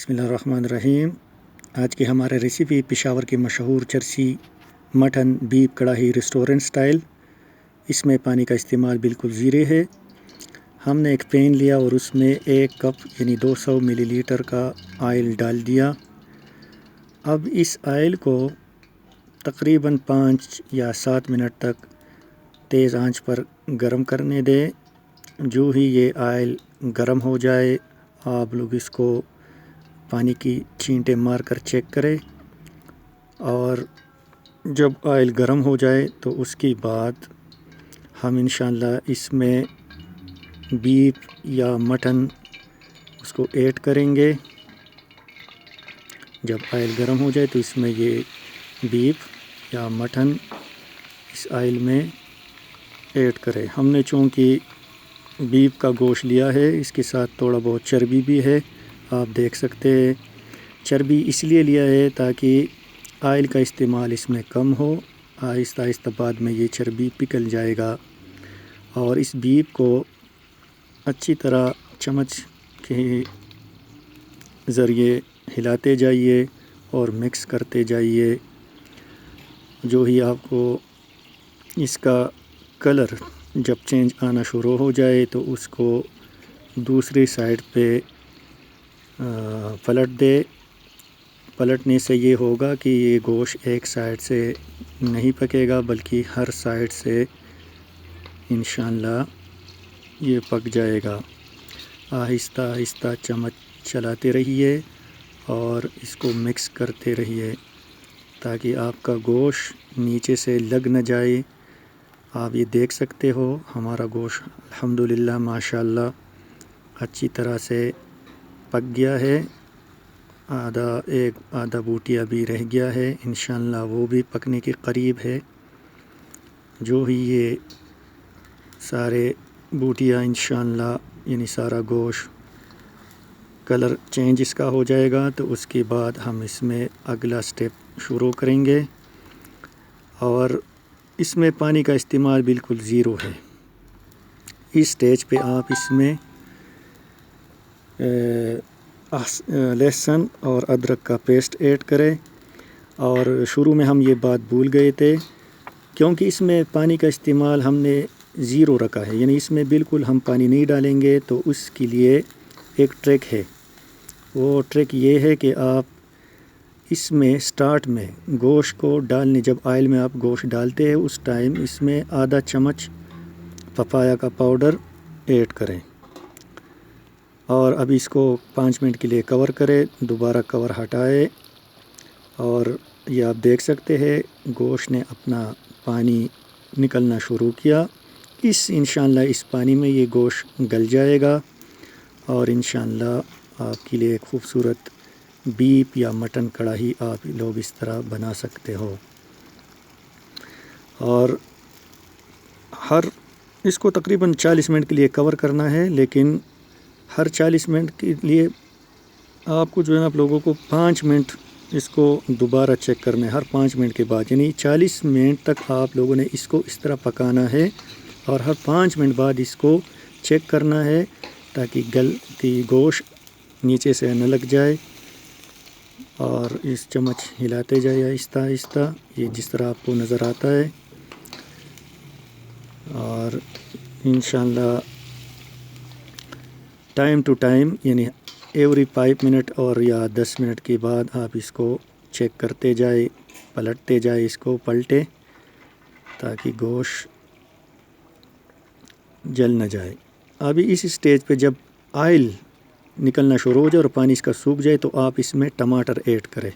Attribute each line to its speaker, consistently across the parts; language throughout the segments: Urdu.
Speaker 1: بسم اللہ الرحمن الرحیم۔ آج کی ہمارا ریسیپی پشاور کی مشہور چرسی مٹن بیف کڑاہی ریسٹورنٹ سٹائل۔ اس میں پانی کا استعمال بالکل زیرو ہے۔ ہم نے ایک پین لیا اور اس میں 1 کپ یعنی 200 ملی لیٹر کا آئل ڈال دیا۔ اب اس آئل کو تقریباً 5 یا 7 منٹ تک تیز آنچ پر گرم کرنے دیں۔ جو ہی یہ آئل گرم ہو جائے آپ لوگ اس کو پانی کی چھینٹیں مار کر چیک کریں، اور جب آئل گرم ہو جائے تو اس کے بعد ہم انشاءاللہ اس میں بیف یا مٹن اس کو ایڈ کریں گے۔ جب آئل گرم ہو جائے تو اس میں یہ بیف یا مٹن اس آئل میں ایڈ کریں۔ ہم نے چونکہ بیف کا گوشت لیا ہے، اس کے ساتھ تھوڑا بہت چربی بھی ہے، آپ دیکھ سکتے ہیں۔ چربی اس لیے لیا ہے تاکہ آئل کا استعمال اس میں کم ہو، آہستہ آہستہ بعد میں یہ چربی پگھل جائے گا۔ اور اس بیف کو اچھی طرح چمچ کے ذریعے ہلاتے جائیے اور مکس کرتے جائیے۔ جو ہی آپ کو اس کا کلر جب چینج آنا شروع ہو جائے تو اس کو دوسری سائڈ پہ پلٹ دے۔ پلٹنے سے یہ ہوگا کہ یہ گوشت ایک سائڈ سے نہیں پکے گا بلکہ ہر سائڈ سے انشاءاللہ یہ پک جائے گا۔ آہستہ آہستہ چمچ چلاتے رہیے اور اس کو مکس کرتے رہیے تاکہ آپ کا گوشت نیچے سے لگ نہ جائے۔ آپ یہ دیکھ سکتے ہو ہمارا گوشت الحمدللہ ماشاءاللہ اچھی طرح سے پک گیا ہے۔ آدھا بوٹی ابھی رہ گیا ہے، انشاءاللہ وہ بھی پکنے کے قریب ہے۔ جو ہی یہ سارے بوٹیاں انشاءاللہ یعنی سارا گوشت کلر چینج اس کا ہو جائے گا تو اس کے بعد ہم اس میں اگلا سٹیپ شروع کریں گے، اور اس میں پانی کا استعمال بالکل زیرو ہے۔ اس سٹیج پہ آپ اس میں لہسن اور ادرک کا پیسٹ ایڈ کریں۔ اور شروع میں ہم یہ بات بھول گئے تھے، کیونکہ اس میں پانی کا استعمال ہم نے زیرو رکھا ہے، یعنی اس میں بالکل ہم پانی نہیں ڈالیں گے۔ تو اس کے لیے ایک ٹرک ہے، وہ ٹرک یہ ہے کہ آپ اس میں سٹارٹ میں گوشت کو ڈالنے، جب آئل میں آپ گوشت ڈالتے ہیں اس ٹائم اس میں آدھا چمچ پپایا کا پاؤڈر ایڈ کریں، اور اب اس کو 5 منٹ کے لیے کور کریں، دوبارہ کور ہٹائے، اور یہ آپ دیکھ سکتے ہیں گوشت نے اپنا پانی نکلنا شروع کیا۔ انشاءاللہ اس پانی میں یہ گوشت گل جائے گا، اور انشاءاللہ آپ کے لیے خوبصورت بیف یا مٹن کڑاہی آپ لوگ اس طرح بنا سکتے ہو۔ اور اس کو تقریباً 40 منٹ کے لیے کور کرنا ہے، لیکن ہر 40 منٹ کے لیے آپ کو جو ہے آپ لوگوں کو 5 منٹ اس کو دوبارہ چیک کرنا ہے۔ ہر 5 منٹ کے بعد یعنی 40 منٹ تک آپ لوگوں نے اس کو اس طرح پکانا ہے، اور ہر 5 منٹ بعد اس کو چیک کرنا ہے تاکہ گوشت نیچے سے نہ لگ جائے، اور اس چمچ ہلاتے جائے آہستہ آہستہ، یہ جس طرح آپ کو نظر آتا ہے۔ اور انشاءاللہ ٹائم ٹو ٹائم یعنی ایوری 5 منٹ اور یا 10 منٹ کے بعد آپ اس کو چیک کرتے جائے، پلٹتے جائے، اس کو پلٹے تاکہ گوشت جل نہ جائے۔ ابھی اس سٹیج پہ جب آئل نکلنا شروع ہو جائے اور پانی اس کا سوکھ جائے تو آپ اس میں ٹماٹر ایڈ کریں۔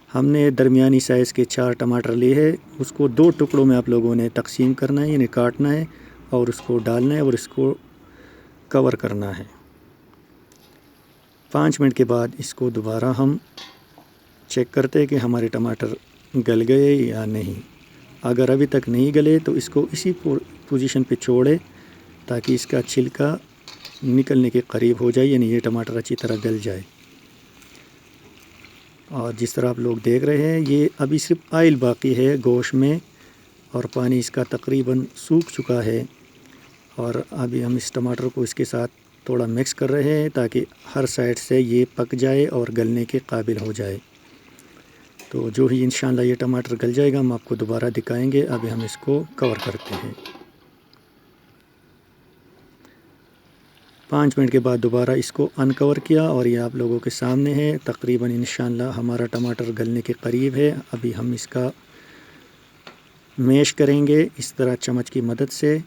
Speaker 1: ہم نے درمیانی سائز کے 4 ٹماٹر لیے ہیں، اس کو 2 ٹکڑوں میں آپ لوگوں نے تقسیم کرنا ہے، یعنی کاٹنا ہے اور اس کو ڈالنا ہے اور اس کو کور کرنا ہے۔ 5 منٹ کے بعد اس کو دوبارہ ہم چیک کرتے کہ ہمارے ٹماٹر گل گئے یا نہیں۔ اگر ابھی تک نہیں گلے تو اس کو اسی پوزیشن پہ چھوڑے تاکہ اس کا چھلکا نکلنے کے قریب ہو جائے، یعنی یہ ٹماٹر اچھی طرح گل جائے۔ اور جس طرح آپ لوگ دیکھ رہے ہیں یہ ابھی صرف آئل باقی ہے گوشت میں، اور پانی اس کا تقریباً سوکھ چکا ہے، اور ابھی ہم اس ٹماٹر کو اس کے ساتھ تھوڑا مکس کر رہے ہیں تاکہ ہر سائڈ سے یہ پک جائے اور گلنے کے قابل ہو جائے۔ تو جو ہی انشاءاللہ یہ ٹماٹر گل جائے گا ہم آپ کو دوبارہ دکھائیں گے۔ ابھی ہم اس کو کور کرتے ہیں۔ 5 منٹ کے بعد دوبارہ اس کو انکور کیا اور یہ آپ لوگوں کے سامنے ہے۔ تقریباً انشاءاللہ ہمارا ٹماٹر گلنے کے قریب ہے۔ ابھی ہم اس کا میش کریں گے اس طرح چمچ کی مدد سے،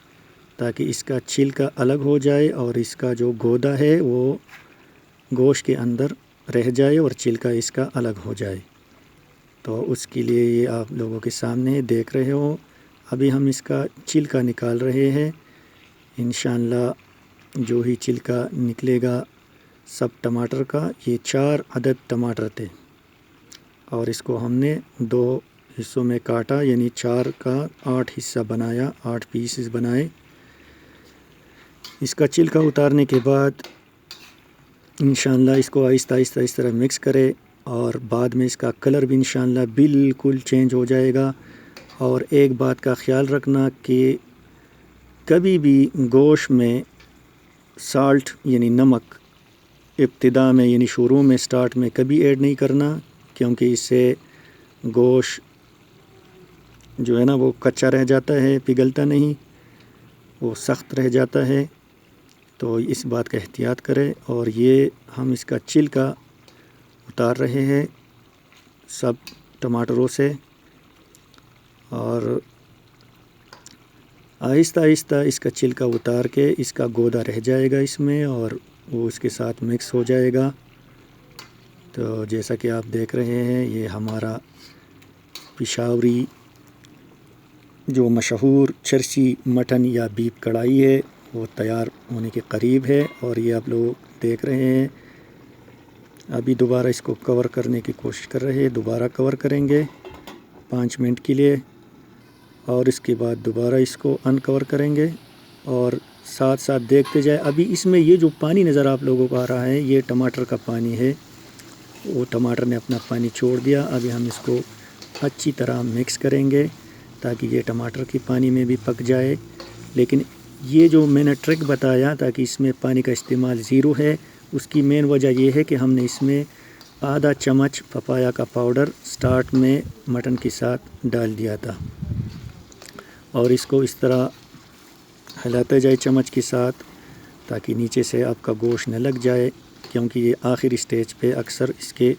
Speaker 1: تاکہ اس کا چھلکا الگ ہو جائے اور اس کا جو گودا ہے وہ گوشت کے اندر رہ جائے اور چھلکا اس کا الگ ہو جائے۔ تو اس کے لیے یہ آپ لوگوں کے سامنے دیکھ رہے ہو۔ ابھی ہم اس کا چھلکا نکال رہے ہیں۔ انشاءاللہ جو ہی چھلکا نکلے گا سب ٹماٹر کا، یہ 4 عدد ٹماٹر تھے اور اس کو ہم نے 2 حصوں میں کاٹا، یعنی 4 کا 8 حصہ بنایا، 8 پیسز بنائے۔ اس کا چھلکا اتارنے کے بعد انشاءاللہ اس کو آہستہ آہستہ اس طرح مکس کرے اور بعد میں اس کا کلر بھی انشاءاللہ بالکل چینج ہو جائے گا۔ اور ایک بات کا خیال رکھنا کہ کبھی بھی گوشت میں سالٹ یعنی نمک ابتدا میں یعنی شروع میں سٹارٹ میں کبھی ایڈ نہیں کرنا، کیونکہ اس سے گوشت جو ہے نا وہ کچا رہ جاتا ہے، پگھلتا نہیں، وہ سخت رہ جاتا ہے۔ تو اس بات کا احتیاط کرے۔ اور یہ ہم اس کا چھلکا اتار رہے ہیں سب ٹماٹروں سے، اور آہستہ آہستہ اس کا چھلکا اتار کے اس کا گودا رہ جائے گا اس میں اور وہ اس کے ساتھ مکس ہو جائے گا۔ تو جیسا کہ آپ دیکھ رہے ہیں یہ ہمارا پشاوری جو مشہور چرسی مٹن یا بیف کڑھائی ہے وہ تیار ہونے کے قریب ہے، اور یہ آپ لوگ دیکھ رہے ہیں۔ ابھی دوبارہ اس کو کور کرنے کی کوشش کر رہے ہیں، دوبارہ کور کریں گے 5 منٹ کے لیے، اور اس کے بعد دوبارہ اس کو انکور کریں گے اور ساتھ ساتھ دیکھتے جائے۔ ابھی اس میں یہ جو پانی نظر آپ لوگوں کو آ رہا ہے یہ ٹماٹر کا پانی ہے، وہ ٹماٹر نے اپنا پانی چھوڑ دیا۔ ابھی ہم اس کو اچھی طرح مکس کریں گے تاکہ یہ ٹماٹر کی پانی میں بھی پک جائے۔ لیکن یہ جو میں نے ٹرک بتایا تاکہ اس میں پانی کا استعمال 0 ہے، اس کی مین وجہ یہ ہے کہ ہم نے اس میں آدھا چمچ پپایا کا پاؤڈر سٹارٹ میں مٹن کے ساتھ ڈال دیا تھا، اور اس کو اس طرح ہلاتے جائے چمچ کے ساتھ تاکہ نیچے سے آپ کا گوشت نہ لگ جائے، کیونکہ یہ آخری سٹیج پہ اکثر اس کے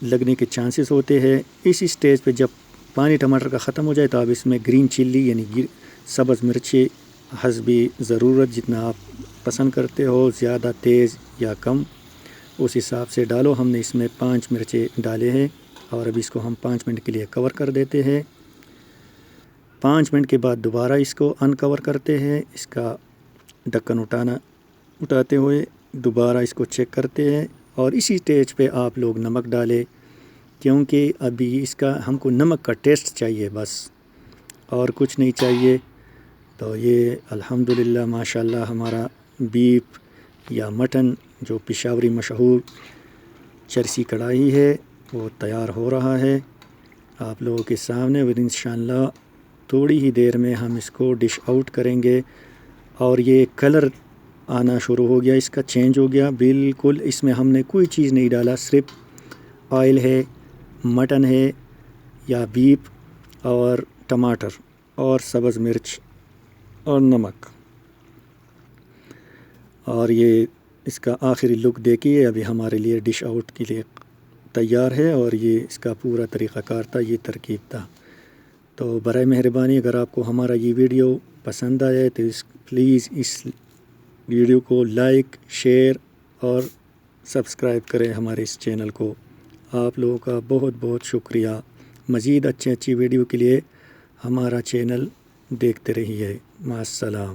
Speaker 1: لگنے کے چانسز ہوتے ہیں۔ اس سٹیج پہ جب پانی ٹماٹر کا ختم ہو جائے تو آپ اس میں گرین چلی یعنی سبز مرچی حسب ضرورت جتنا آپ پسند کرتے ہو، زیادہ تیز یا کم، اس حساب سے ڈالو۔ ہم نے اس میں 5 مرچیں ڈالے ہیں، اور اب اس کو ہم 5 منٹ کے لیے کور کر دیتے ہیں۔ 5 منٹ کے بعد دوبارہ اس کو انکور کرتے ہیں، اس کا ڈھکن اٹھاتے ہوئے دوبارہ اس کو چیک کرتے ہیں، اور اسی سٹیج پہ آپ لوگ نمک ڈالیں، کیونکہ ابھی اس کا ہم کو نمک کا ٹیسٹ چاہیے بس، اور کچھ نہیں چاہیے۔ تو یہ الحمدللہ ماشاءاللہ ہمارا بیف یا مٹن جو پشاوری مشہور چرسی کڑھائی ہے وہ تیار ہو رہا ہے آپ لوگوں کے سامنے، اور انشاءاللہ تھوڑی ہی دیر میں ہم اس کو ڈش آؤٹ کریں گے۔ اور یہ کلر آنا شروع ہو گیا، اس کا چینج ہو گیا بالکل۔ اس میں ہم نے کوئی چیز نہیں ڈالا، صرف آئل ہے، مٹن ہے یا بیف اور ٹماٹر اور سبز مرچ اور نمک، اور یہ اس کا آخری لک دیکھیے ابھی ہمارے لیے ڈش آؤٹ کے لیے تیار ہے، اور یہ اس کا پورا طریقہ کار تھا، یہ ترکیب تھا۔ تو برائے مہربانی اگر آپ کو ہمارا یہ ویڈیو پسند آیا تو پلیز اس ویڈیو کو لائک، شیئر اور سبسکرائب کریں ہمارے اس چینل کو۔ آپ لوگوں کا بہت بہت شکریہ۔ مزید اچھی ویڈیو کے لیے ہمارا چینل دیکھتے رہیے۔ مع السلام۔